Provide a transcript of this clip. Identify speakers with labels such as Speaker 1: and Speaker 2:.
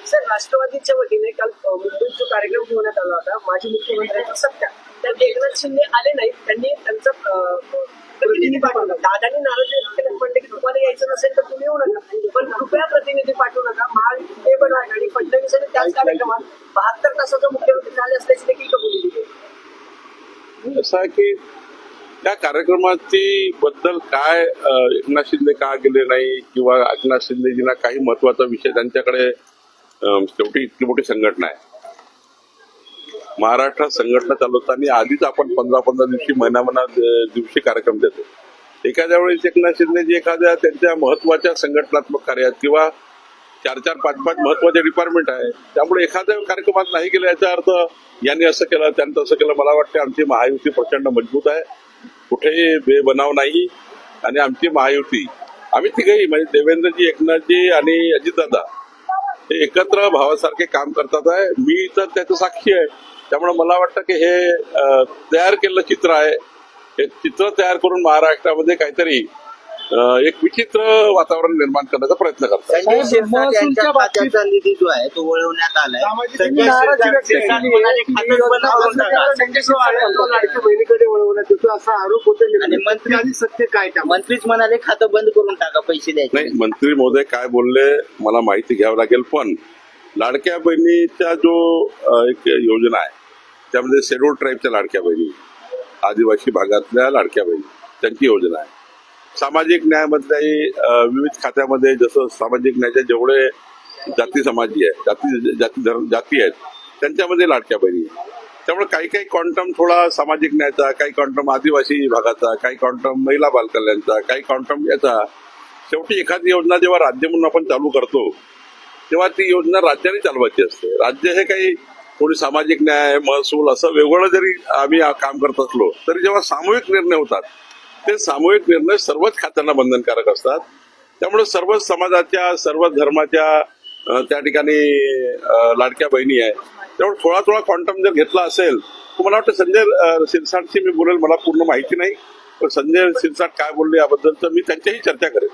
Speaker 1: Sir, राष्ट्रवादीच्या वतीने काल मुंबईत जो कार्यक्रम ठेवण्यात आला होता, माजी मुख्यमंत्र्यांचा सत्कार, त्यात एकनाथ शिंदे आले नाहीत. त्यांनी त्यांचा प्रतिनिधी पाठवला. दादांनी नाराजी व्यक्त केली, म्हणते की तुम्हाला यायचं नसेल तर तुम्ही येऊ नका, पण कृपया प्रतिनिधी पाठवू नका. महायुती ते बनवा. आणि फडणवीसांनी त्याच कार्यक्रमात 72 तासाचं मुख्यमंत्री झाले असल्याची देखील कबुली दिली.
Speaker 2: असं आहे की त्या कार्यक्रमाची बद्दल काय एकनाथ शिंदे का गेले नाही किंवा एकनाथ शिंदेजींना काही महत्वाचा विषय त्यांच्याकडे शेवटी इतकी मोठी संघटना आहे. महाराष्ट्रात संघटना चालवताना आधीच आपण 15-15 दिवशी महिना दिवशी कार्यक्रम देतो. एखाद्या वेळेस एकनाथ शिंदेजी एखाद्या त्यांच्या महत्वाच्या संघटनात्मक कार्यात किंवा 4-4, 5-5 महत्वाचे डिपार्टमेंट आहे, त्यामुळे एखाद्या कार्यक्रमात नाही गेलं याचा अर्थ यांनी असं केलं त्यांनी तसं केलं. मला वाटतं आमची महायुती प्रचंड मजबूत आहे, कुठेही बेबनाव नाही. आणि आमची महायुती आम्ही तिघही म्हणजे देवेंद्रजी, एकनाथजी आणि अजितदादा हे एकत्र भावासारखे काम करतात आहे. मी तर त्याचं साक्षी आहे. त्यामुळे मला वाटतं की हे तयार केलेलं चित्र आहे. हे चित्र तयार करून महाराष्ट्रामध्ये काहीतरी एक विचित्र वातावरण निर्माण करण्याचा प्रयत्न करतात.
Speaker 3: महसूलच्या बाबतीचा निधी जो आहे तो वळवण्यात आलाय.
Speaker 1: बहिणीकडे वळवण्यात येतो असा आरोप होतो.
Speaker 3: आणि मंत्री
Speaker 1: आणि सत्य काय त्या
Speaker 3: मंत्रीच म्हणाले खातं बंद करून टाका, पैसे द्यायचे
Speaker 2: नाही. मंत्री महोदय काय बोलले मला माहिती घ्यावं लागेल. पण लाडक्या बहिणीचा जो एक योजना आहे त्यामध्ये शेड्यूल ट्राईबच्या लाडक्या बहिणी, आदिवासी भागातल्या लाडक्या बहिणी त्यांची योजना आहे. सामाजिक न्यायामधल्याही विविध खात्यामध्ये जसं सामाजिक न्यायाचे जेवढे जाती समाजी आहेत, जाती आहेत त्यांच्यामध्ये लाडक्या बहिणी आहे. त्यामुळे काही काही क्वांटम थोडा सामाजिक न्यायाचा, काही क्वांटम आदिवासी भागाचा, काही क्वांटम महिला बालकल्याणचा, काही क्वांटम याचा. शेवटी एखादी योजना जेव्हा राज्य म्हणून आपण चालू करतो तेव्हा ती योजना राज्याने चालवायची असते. राज्य हे काही कोणी सामाजिक न्याय, महसूल असं वेगवेगळं जरी आम्ही काम करत असलो तरी जेव्हा सामूहिक निर्णय होतात ते सामूहिक निर्णय सर्वच खात्यांना बंधनकारक असतात. त्यामुळे सर्वच समाजाच्या, सर्वच धर्माच्या त्या ठिकाणी लाडक्या बहिणी आहे. त्यामुळे थोडा थोडा क्वांटम जर घेतला असेल तर मला वाटतं संजय शिरसाटशी मी बोलेल. मला पूर्ण माहिती नाही, पण संजय शिरसाट काय बोलले याबद्दल तर मी त्यांच्याही चर्चा करेन.